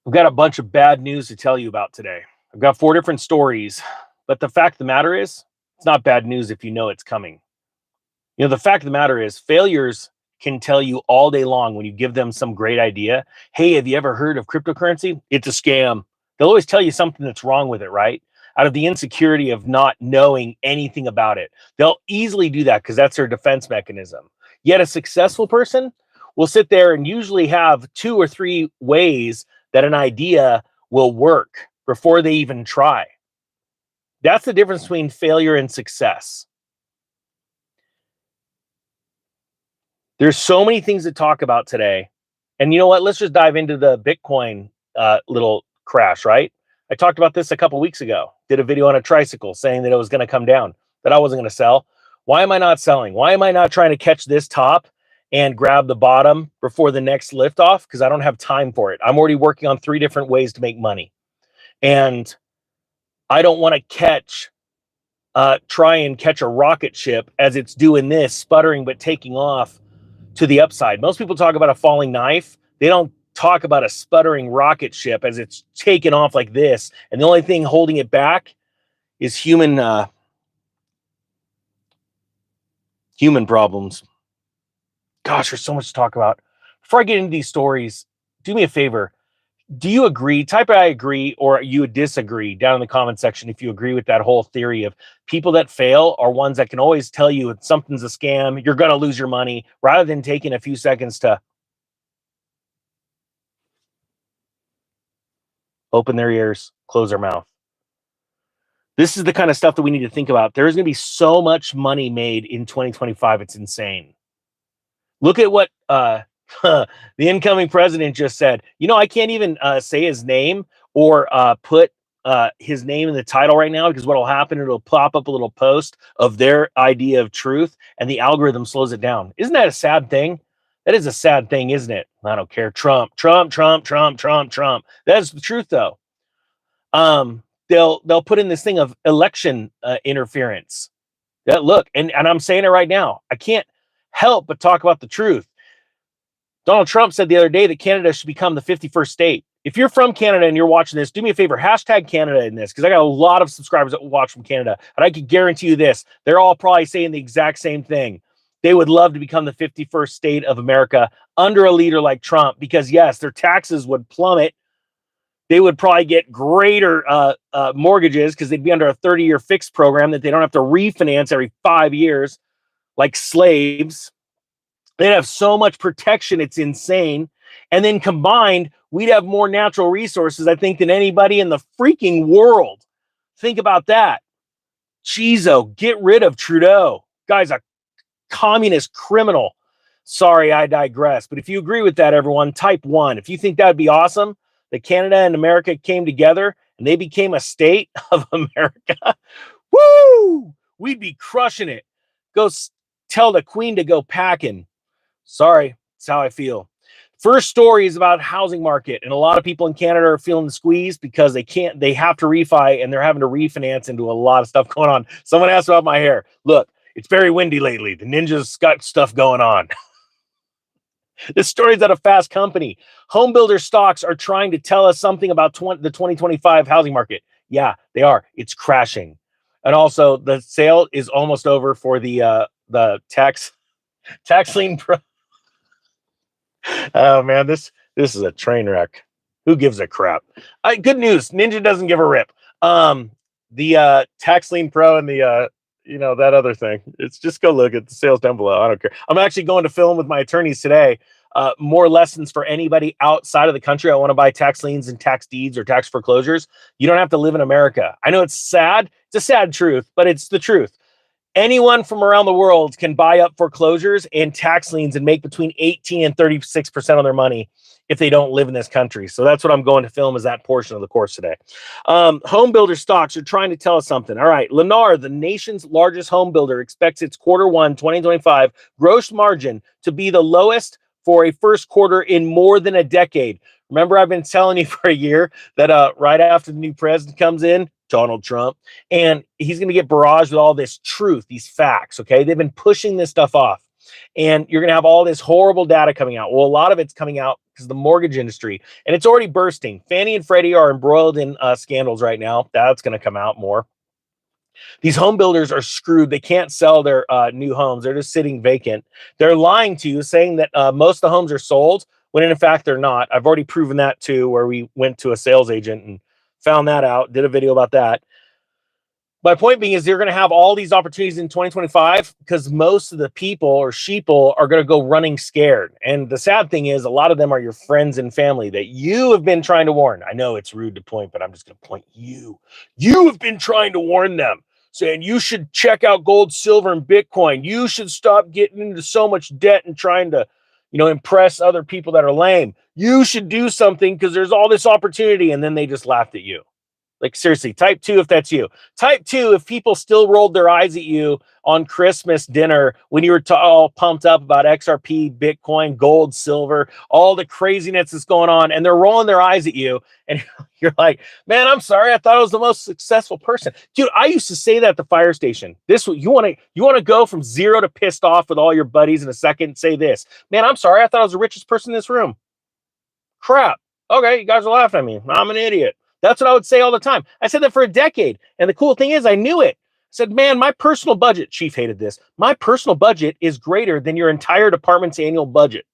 I've got a bunch of bad news to tell you about today. I've got 4 different stories, but the fact of the matter is, it's not bad news if you know it's coming. The fact of the matter is, failures can tell you all day long when you give them some great idea. Hey, have you ever heard of cryptocurrency? It's a scam. They'll always tell you something that's wrong with it, right? Out of the insecurity of not knowing anything about it. They'll easily do that because that's their defense mechanism. Yet a successful person will sit there and usually have 2 or 3 ways that an idea will work before they even try. That's the difference between failure and success. There's so many things to talk about today. And you know what? Let's just dive into the Bitcoin little crash, right? I talked about this a couple weeks ago. Did a video on a tricycle saying that it was going to come down, that I wasn't going to sell. Why am I not selling? Why am I not trying to catch this top and grab the bottom before the next lift off? Because I don't have time for it. I'm already working on 3 different ways to make money. And I don't want to try and catch a rocket ship as it's doing this, sputtering but taking off to the upside. Most people talk about a falling knife. They don't talk about a sputtering rocket ship as it's taken off like this. And the only thing holding it back is human problems. Gosh, there's so much to talk about. Before I get into these stories, do me a favor. Do you agree? Type I agree or you disagree down in the comment section if you agree with that whole theory of people that fail are ones that can always tell you something's a scam, you're going to lose your money, rather than taking a few seconds to open their ears, close their mouth. This is the kind of stuff that we need to think about. There's going to be so much money made in 2025. It's insane. Look at what the incoming president just said. I can't even say his name or put his name in the title right now, because what will happen, it'll pop up a little post of their idea of truth and the algorithm slows it down. Isn't that a sad thing? That is a sad thing, isn't it? I don't care. Trump. That's the truth, though. They'll put in this thing of election interference. Look, and I'm saying it right now. I can't help but talk about the truth. Donald Trump said the other day that Canada should become the 51st state. If you're from Canada and you're watching this, do me a favor, hashtag Canada in this, because I got a lot of subscribers that watch from Canada. And I can guarantee you this, they're all probably saying the exact same thing. They would love to become the 51st state of America under a leader like Trump, because yes, their taxes would plummet. They would probably get greater mortgages because they'd be under a 30-year fixed program that they don't have to refinance every 5 years like slaves. They'd have so much protection, it's insane. And then combined, we'd have more natural resources, I think, than anybody in the freaking world. Think about that. Chizo, get rid of Trudeau. Guy's a communist criminal. Sorry, I digress. But if you agree with that, everyone, type 1. If you think that'd be awesome, that Canada and America came together and they became a state of America, woo! We'd be crushing it. Go tell the Queen to go packing. Sorry, that's how I feel. First story is about housing market, and a lot of people in Canada are feeling the squeeze because they have to refi, and they're having to refinance into a lot of stuff going on. Someone asked about my hair. Look, it's very windy lately. The ninja's got stuff going on. This story is out of Fast Company. Homebuilder stocks are trying to tell us something about the 2025 housing market. Yeah, they are. It's crashing. And also, the sale is almost over for the tax lien pro. Oh man, this is a train wreck. Who gives a crap? Good news, Ninja doesn't give a rip. The tax lien pro and the that other thing. It's just go look at the sales down below. I don't care. I'm actually going to film with my attorneys today. More lessons for anybody outside of the country. I want to buy tax liens and tax deeds or tax foreclosures. You don't have to live in America. I know it's sad. It's a sad truth, but it's the truth. Anyone from around the world can buy up foreclosures and tax liens and make between 18 and 36% of their money if they don't live in this country. So that's what I'm going to film, is that portion of the course today. Home builder stocks are trying to tell us something. All right, Lennar, the nation's largest home builder, expects its Q1 2025 gross margin to be the lowest for a first quarter in more than a decade. Remember, I've been telling you for a year that right after the new president comes in, Donald Trump, and he's going to get barraged with all this truth, these facts, okay? They've been pushing this stuff off. And you're going to have all this horrible data coming out. Well, a lot of it's coming out because of the mortgage industry, and it's already bursting. Fannie and Freddie are embroiled in scandals right now. That's going to come out more. These home builders are screwed. They can't sell their new homes. They're just sitting vacant. They're lying to you, saying that most of the homes are sold, when in fact they're not. I've already proven that too, where we went to a sales agent and found that out, did a video about that. My point being is you're going to have all these opportunities in 2025 because most of the people or sheeple are going to go running scared. And the sad thing is a lot of them are your friends and family that you have been trying to warn. I know it's rude to point, but I'm just going to point you. You have been trying to warn them, saying you should check out gold, silver, and Bitcoin. You should stop getting into so much debt and trying to, impress other people that are lame. You should do something because there's all this opportunity. And then they just laughed at you. Like, seriously, type 2 if that's you. Type 2 if people still rolled their eyes at you on Christmas dinner when you were all pumped up about XRP, Bitcoin, gold, silver, all the craziness that's going on, and they're rolling their eyes at you, and you're like, man, I'm sorry, I thought I was the most successful person. Dude, I used to say that at the fire station. You want to go from zero to pissed off with all your buddies in a second and say this. Man, I'm sorry, I thought I was the richest person in this room. Crap. Okay, you guys are laughing at me. I'm an idiot. That's what I would say all the time. I said that for a decade. And the cool thing is I knew it. I said, man, my personal budget, Chief hated this. My personal budget is greater than your entire department's annual budget.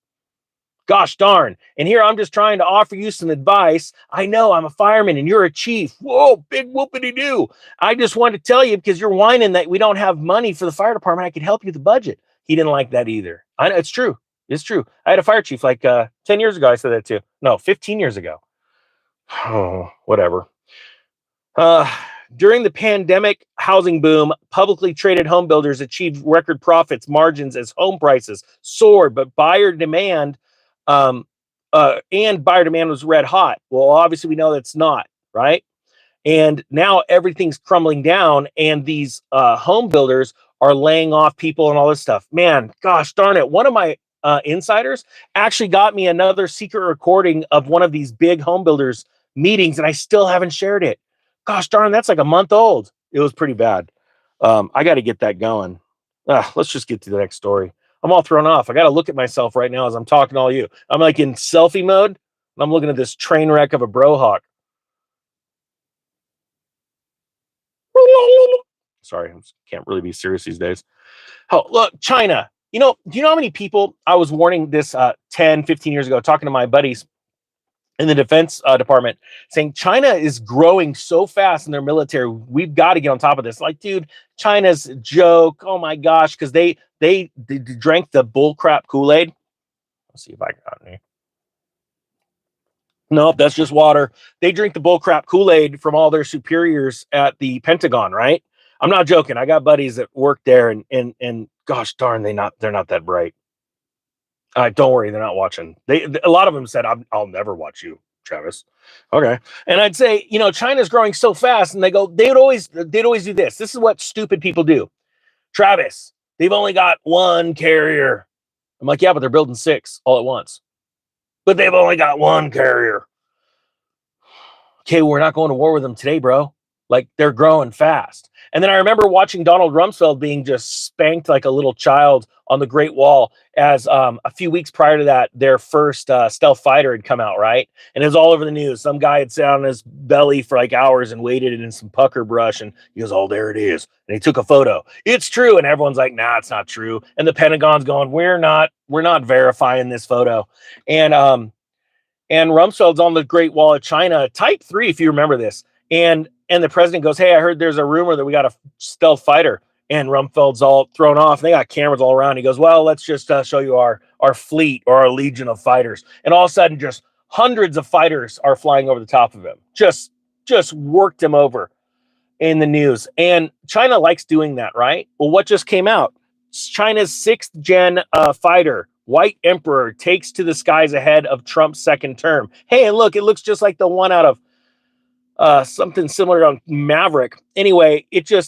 Gosh darn. And here I'm just trying to offer you some advice. I know I'm a fireman and you're a chief. Whoa, big whoopity doo. I just wanted to tell you because you're whining that we don't have money for the fire department. I could help you with the budget. He didn't like that either. I know it's true. It's true. I had a fire chief like 10 years ago. I said that too. No, 15 years ago. Oh, whatever. During the pandemic housing boom, publicly traded home builders achieved record profits margins as home prices soared, but buyer demand was red hot. Well, obviously we know that's not, right? And now everything's crumbling down, and these home builders are laying off people and all this stuff. Man, gosh darn it. One of my insiders actually got me another secret recording of one of these big home builders meetings, and I still haven't shared it. Gosh darn, that's like a month old. It was pretty bad. I got to get that going. Let's just get to the next story. I'm all thrown off. I got to look at myself right now as I'm talking to all you. I'm like in selfie mode, and I'm looking at this train wreck of a brohawk. Sorry, I can't really be serious these days. Oh, look, China. Do you know how many people I was warning this 10, 15 years ago, talking to my buddies in the defense department, saying China is growing so fast in their military. We've got to get on top of this. Like, dude, China's a joke. Oh my gosh, because they drank the bullcrap Kool-Aid. Let's see if I got any. Nope, that's just water. They drink the bullcrap Kool-Aid from all their superiors at the Pentagon, right? I'm not joking. I got buddies that work there, and gosh darn, they're not that bright. Don't worry, they're not watching. A lot of them said, "I'll never watch you, Travis." Okay, and I'd say, China's growing so fast, and they'd always do this. This is what stupid people do. Travis, they've only got one carrier. I'm like, yeah, but they're building 6 all at once. But they've only got one carrier. Okay, we're not going to war with them today, bro. Like, they're growing fast. And then I remember watching Donald Rumsfeld being just spanked like a little child on the Great Wall as a few weeks prior to that, their first stealth fighter had come out, right? And it was all over the news. Some guy had sat on his belly for like hours and waited in some pucker brush, and he goes, oh, there it is. And he took a photo. It's true. And everyone's like, nah, it's not true. And the Pentagon's going, we're not verifying this photo. And Rumsfeld's on the Great Wall of China, type 3, if you remember this. And the president goes, hey, I heard there's a rumor that we got a stealth fighter. And Rumsfeld's all thrown off. They got cameras all around. He goes, well, let's just show you our fleet or our legion of fighters. And all of a sudden, just hundreds of fighters are flying over the top of him. Just worked him over in the news. And China likes doing that, right? Well, what just came out? China's 6th gen fighter, White Emperor, takes to the skies ahead of Trump's second term. Hey, and look, it looks just like the one out of something similar on Maverick. Anyway,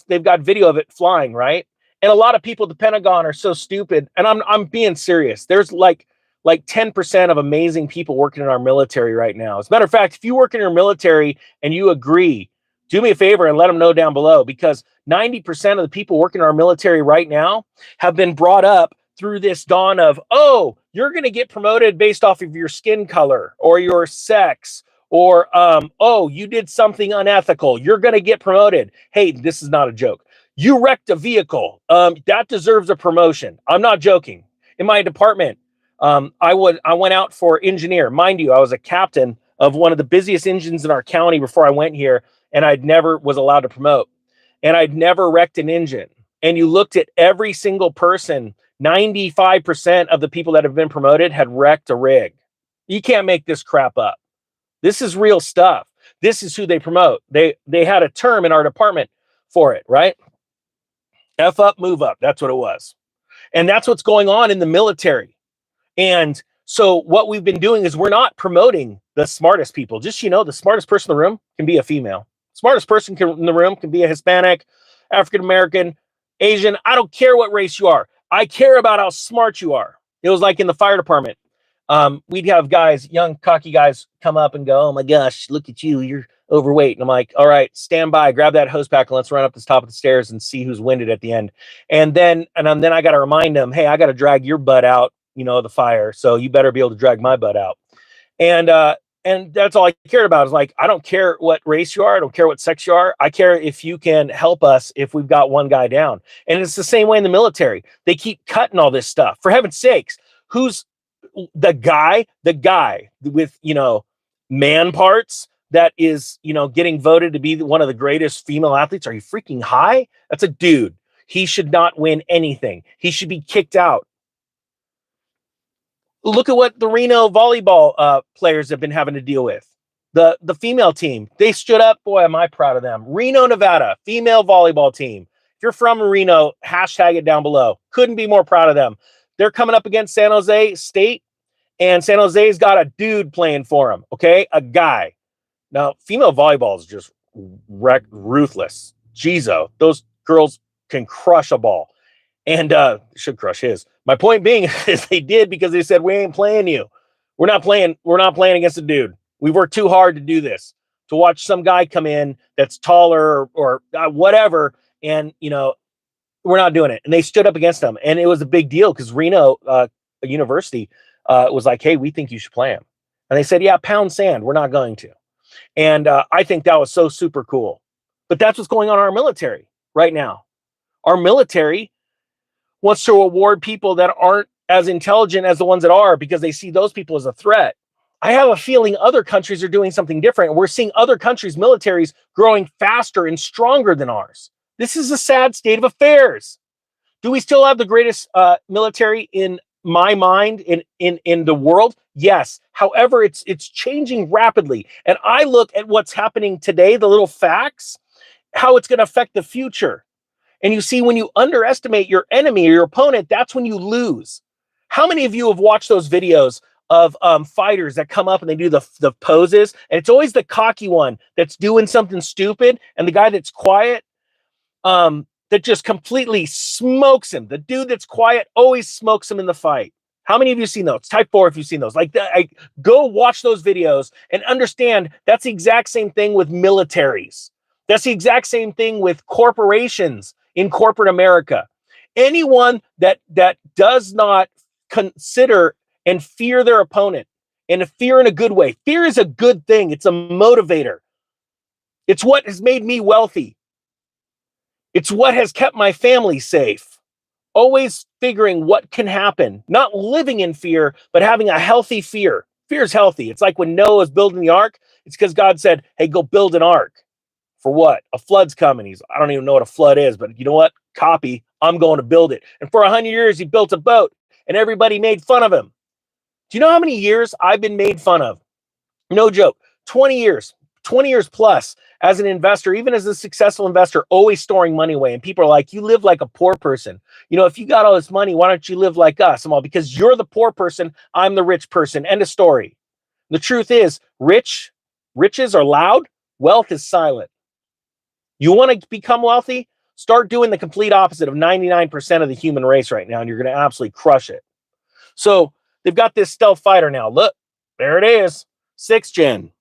they've got video of it flying, right? And a lot of people at the Pentagon are so stupid, and I'm being serious. There's like 10% of amazing people working in our military right now. As a matter of fact, if you work in your military and you agree, do me a favor and let them know down below, because 90% of the people working in our military right now have been brought up through this dawn of, oh, you're going to get promoted based off of your skin color or your sex, or oh, you did something unethical, you're going to get promoted. Hey, this is not a joke. You wrecked a vehicle, that deserves a promotion. I'm not joking. In my department, I went out for engineer. Mind you, I was a captain of one of the busiest engines in our county before I went here, and I'd never was allowed to promote, and I'd never wrecked an engine. And you looked at every single person, 95% of the people that have been promoted had wrecked a rig. You can't make this crap up. This is real stuff. This is who they promote. They had a term in our department for it, right? F up, move up. That's what it was. And that's what's going on in the military. And so what we've been doing is we're not promoting the smartest people. Just, the smartest person in the room can be a female. Smartest person in the room can be a Hispanic, African-American, Asian. I don't care what race you are. I care about how smart you are. It was like in the fire department. We'd have guys, young, cocky guys, come up and go, oh my gosh, look at you, you're overweight. And I'm like, all right, stand by, grab that hose pack, and let's run up the top of the stairs and see who's winded at the end. And then I got to remind them, hey, I got to drag your butt out, the fire. So you better be able to drag my butt out. And that's all I cared about. Is like, I don't care what race you are. I don't care what sex you are. I care if you can help us if we've got one guy down. And it's the same way in the military. They keep cutting all this stuff. For heaven's sakes, who's the guy with, man parts that is, getting voted to be one of the greatest female athletes? Are you freaking high? That's a dude. He should not win anything. He should be kicked out. Look at what the Reno volleyball players have been having to deal with. The female team, they stood up. Boy, am I proud of them. Reno, Nevada, female volleyball team. If you're from Reno, hashtag it down below. Couldn't be more proud of them. They're coming up against San Jose State, and San Jose's got a dude playing for them, okay? A guy. Now, female volleyball is just ruthless. Jeez, those girls can crush a ball. And should crush his. My point being is they did, because they said, we ain't playing you. We're not playing against a dude. We worked too hard to do this. To watch some guy come in that's taller or whatever, and we're not doing it. And they stood up against them. And it was a big deal because Reno University was like, hey, we think you should play him. And they said, yeah, pound sand. We're not going to. And I think that was so super cool. But that's what's going on in our military right now. Our military wants to award people that aren't as intelligent as the ones that are, because they see those people as a threat. I have a feeling other countries are doing something different. We're seeing other countries' militaries growing faster and stronger than ours. This is a sad state of affairs. Do we still have the greatest military in my mind in the world? Yes. However, it's changing rapidly. And I look at what's happening today, the little facts, how it's going to affect the future. And you see, when you underestimate your enemy or your opponent, that's when you lose. How many of you have watched those videos of fighters that come up and they do the poses? And it's always the cocky one that's doing something stupid, and the guy that's quiet that just completely smokes him. The dude that's quiet always smokes him in the fight. How many of you seen those? Type 4 if you've seen those. Go watch those videos and understand that's the exact same thing with militaries. That's the exact same thing with corporations in corporate America. Anyone that does not consider and fear their opponent, and fear in a good way. Fear is a good thing. It's a motivator. It's what has made me wealthy. It's what has kept my family safe. Always figuring what can happen. Not living in fear, but having a healthy fear. Fear is healthy. It's like when Noah was building the ark. It's because God said, hey, go build an ark. For what? A flood's coming. I don't even know what a flood is, but you know what? Copy. I'm going to build it. And for 100 years, he built a boat, and everybody made fun of him. Do you know how many years I've been made fun of? No joke. 20 years plus as an investor, even as a successful investor, always storing money away. And people are like, you live like a poor person. If you got all this money, why don't you live like us? I'm all, because you're the poor person. I'm the rich person. End of story. The truth is, riches are loud. Wealth is silent. You want to become wealthy? Start doing the complete opposite of 99% of the human race right now, and you're going to absolutely crush it. So they've got this stealth fighter now. Look, there it is, 6th gen.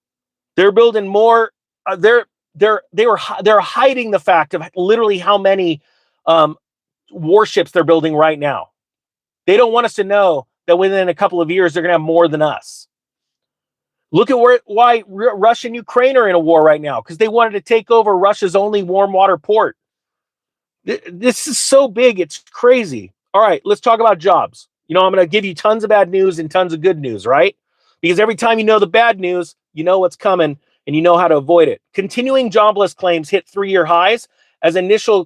They're building more. They're hiding the fact of literally how many warships they're building right now. They don't want us to know that within a couple of years, they're going to have more than us. Look at why Russia and Ukraine are in a war right now, because they wanted to take over Russia's only warm water port. This is so big, it's crazy. All right, let's talk about jobs. I'm going to give you tons of bad news and tons of good news, right? Because every time you know the bad news, you know what's coming and you know how to avoid it. Continuing jobless claims hit 3-year highs as initial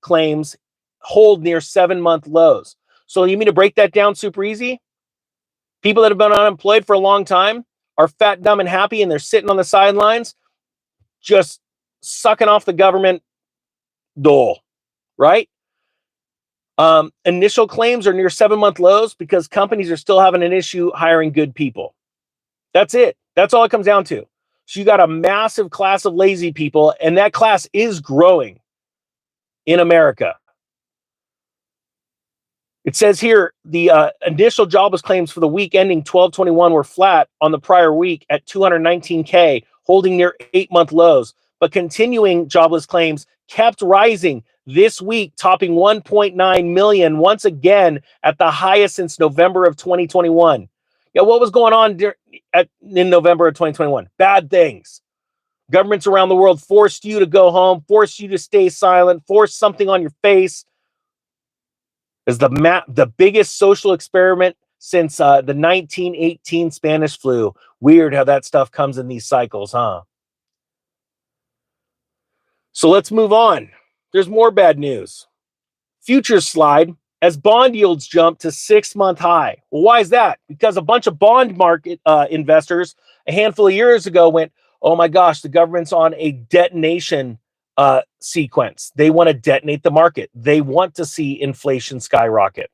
claims hold near 7-month lows. So you mean to break that down super easy? People that have been unemployed for a long time are fat, dumb, and happy, and they're sitting on the sidelines just sucking off the government dole, right? Initial claims are near 7-month lows because companies are still having an issue hiring good people. That's it. That's all it comes down to. So you got a massive class of lazy people, and that class is growing in America. It says here the initial jobless claims for the week ending 12/21 were flat on the prior week at 219K, holding near 8-month lows. But continuing jobless claims kept rising this week, topping 1.9 million once again at the highest since November of 2021. Yeah, what was going on in November of 2021? Bad things. Governments around the world forced you to go home, forced you to stay silent, forced something on your face. Is the biggest social experiment since the 1918 Spanish flu. Weird how that stuff comes in these cycles, huh? So let's move on. There's more bad news. Futures slide as bond yields jump to 6-month high. Well, why is that? Because a bunch of bond market investors a handful of years ago went, oh my gosh, the government's on a detonation sequence. They want to detonate the market. They want to see inflation skyrocket.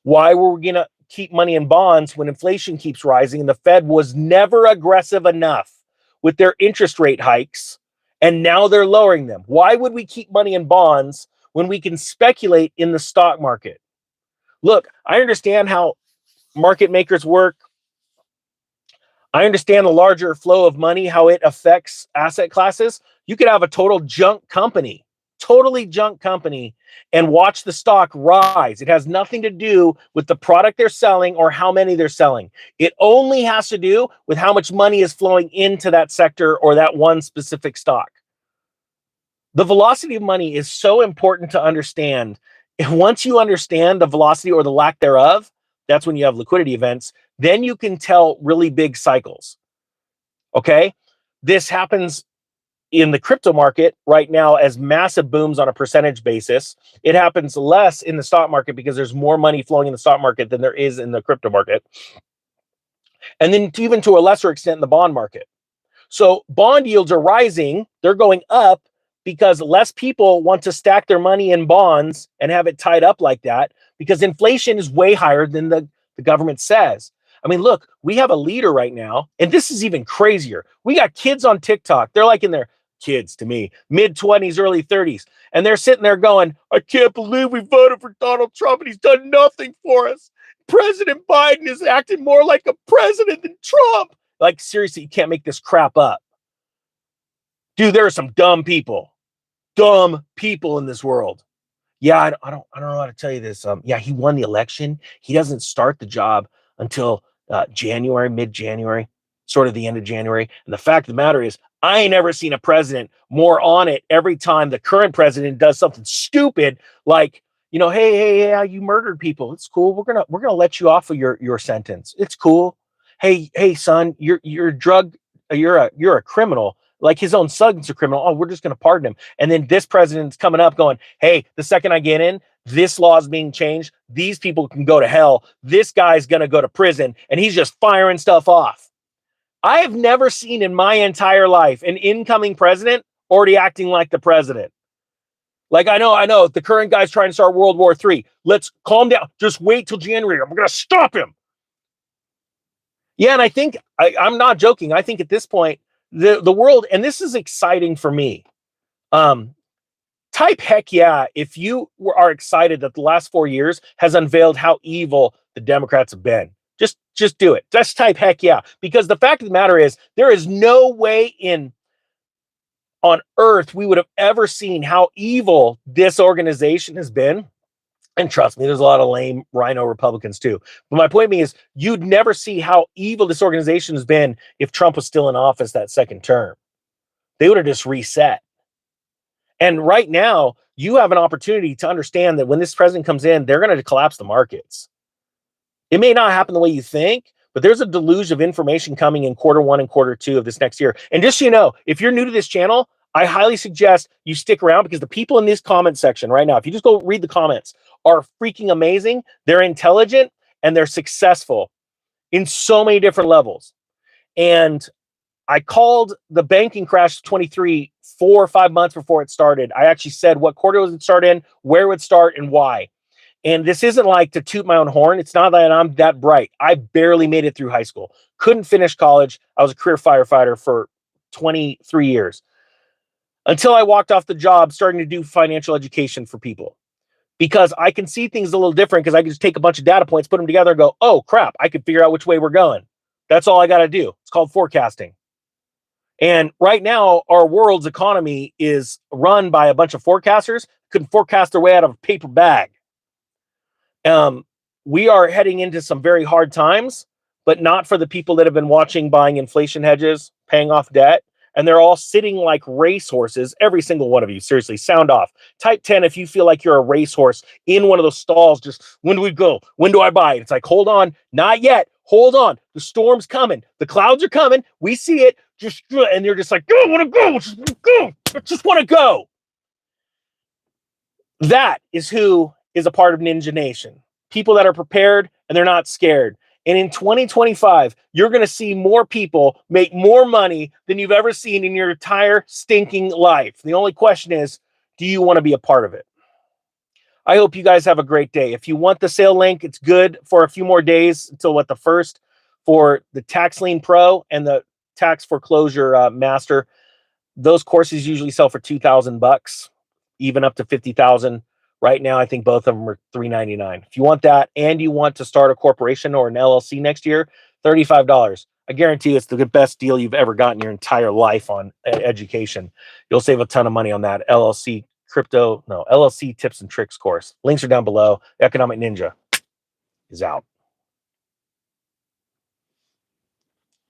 Why were we going to keep money in bonds when inflation keeps rising and the Fed was never aggressive enough with their interest rate hikes, and now they're lowering them? Why would we keep money in bonds when we can speculate in the stock market? Look, I understand how market makers work. I understand the larger flow of money, how it affects asset classes. You could have a totally junk company, and watch the stock rise. It has nothing to do with the product they're selling or how many they're selling. It only has to do with how much money is flowing into that sector or that one specific stock. The velocity of money is so important to understand. And once you understand the velocity or the lack thereof, that's when you have liquidity events. Then you can tell really big cycles. Okay? This happens in the crypto market right now as massive booms on a percentage basis. It happens less in the stock market because there's more money flowing in the stock market than there is in the crypto market. And then even to a lesser extent in the bond market. So bond yields are rising. They're going up because less people want to stack their money in bonds and have it tied up like that, because inflation is way higher than the government says. I mean, look, we have a leader right now, and this is even crazier. We got kids on TikTok. They're like in their kids to me, mid-20s, early 30s. And they're sitting there going, I can't believe we voted for Donald Trump and he's done nothing for us. President Biden is acting more like a president than Trump. Like, seriously, you can't make this crap up. Dude, there are some dumb people in this world. Yeah, I don't know how to tell you this. Yeah, he won the election. He doesn't start the job until January, mid-January, sort of the end of January. And the fact of the matter is, I ain't ever seen a president more on it every time the current president does something stupid like, hey, you murdered people. It's cool. We're gonna let you off of your sentence. It's cool. Hey, son, you're a criminal. Like his own son's a criminal. Oh, we're just going to pardon him. And then this president's coming up going, hey, the second I get in, this law is being changed. These people can go to hell. This guy's going to go to prison. And he's just firing stuff off. I have never seen in my entire life an incoming president already acting like the president. Like, I know the current guy's trying to start World War III. Let's calm down. Just wait till January. We're going to stop him. Yeah, and I think, I'm not joking. I think at this point, the world, and this is exciting for me. Type heck yeah if you are excited that the last 4 years has unveiled how evil the Democrats have been. Just do it. Just type heck yeah. Because the fact of the matter is, there is no way on earth we would have ever seen how evil this organization has been And trust me, there's a lot of lame rhino Republicans too. But my point being is, you'd never see how evil this organization has been if Trump was still in office that second term. They would have just reset. And right now, you have an opportunity to understand that when this president comes in, they're going to collapse the markets. It may not happen the way you think, but there's a deluge of information coming in Q1 and Q2 of this next year. And just so you know, if you're new to this channel, I highly suggest you stick around, because the people in this comment section right now, if you just go read the comments, are freaking amazing. They're intelligent and they're successful in so many different levels. And I called the banking crash of 23 4 or 5 months before it started. I actually said what quarter it would start in, where it would start, and why. And this isn't like to toot my own horn. It's not that I'm that bright. I barely made it through high school. Couldn't finish college. I was a career firefighter for 23 years until I walked off the job starting to do financial education for people, because I can see things a little different, because I can just take a bunch of data points, put them together and go, oh crap, I could figure out which way we're going. That's all I got to do. It's called forecasting. And right now, our world's economy is run by a bunch of forecasters who couldn't forecast their way out of a paper bag. We are heading into some very hard times, but not for the people that have been watching, buying inflation hedges, paying off debt, and they're all sitting like racehorses. Every single one of you, seriously, sound off. Type 10 if you feel like you're a racehorse in one of those stalls. Just, when do we go? When do I buy it? It's like, hold on, not yet. Hold on. The storm's coming. The clouds are coming. We see it. Just, and you're just like, oh, I want to go. Just go. I just want to go. That is who is a part of Ninja Nation. People that are prepared and they're not scared. And in 2025, you're going to see more people make more money than you've ever seen in your entire stinking life. The only question is, do you want to be a part of it? I hope you guys have a great day. If you want the sale link, it's good for a few more days until the 1st for the Tax Lien Pro and the Tax Foreclosure Master. Those courses usually sell for $2,000, even up to $50,000. Right now, I think both of them are $399. If you want that and you want to start a corporation or an LLC next year, $35. I guarantee it's the best deal you've ever gotten in your entire life on education. You'll save a ton of money on that LLC tips and tricks course. Links are down below. Economic Ninja is out.